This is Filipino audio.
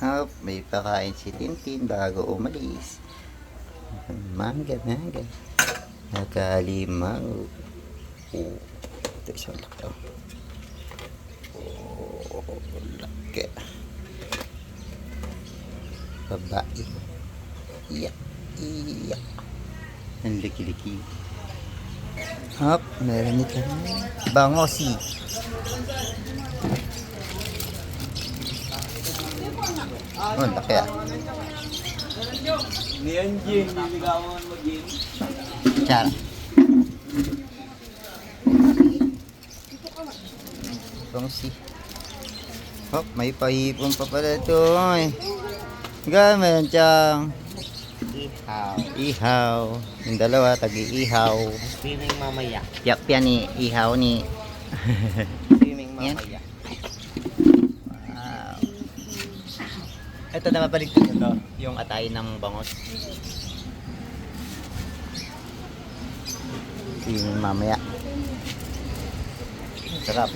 Hop, may pakain si Tintin bago umalis. Mangga. Nakalimaw. Oh, ito isang laki. Oh, laki. Babae. Iyak. Ang liki-liki. Hop, meron ito. Bangosi. Oh, laki ah. Niyan, Jing. Niligawan mo, Jing. Chara. Bangosi. Hop, may pahipon pa pala ito. Gamen, Chang. Ihaw. Yung dalawa, tagi-ihaw. Swimming mamaya. Yak yan ni ihaw ni. Swimming Yan. mamaya. Wow. Ito na mapaligtad ito, yung atay ng bangos. Yung mamaya. Sarap.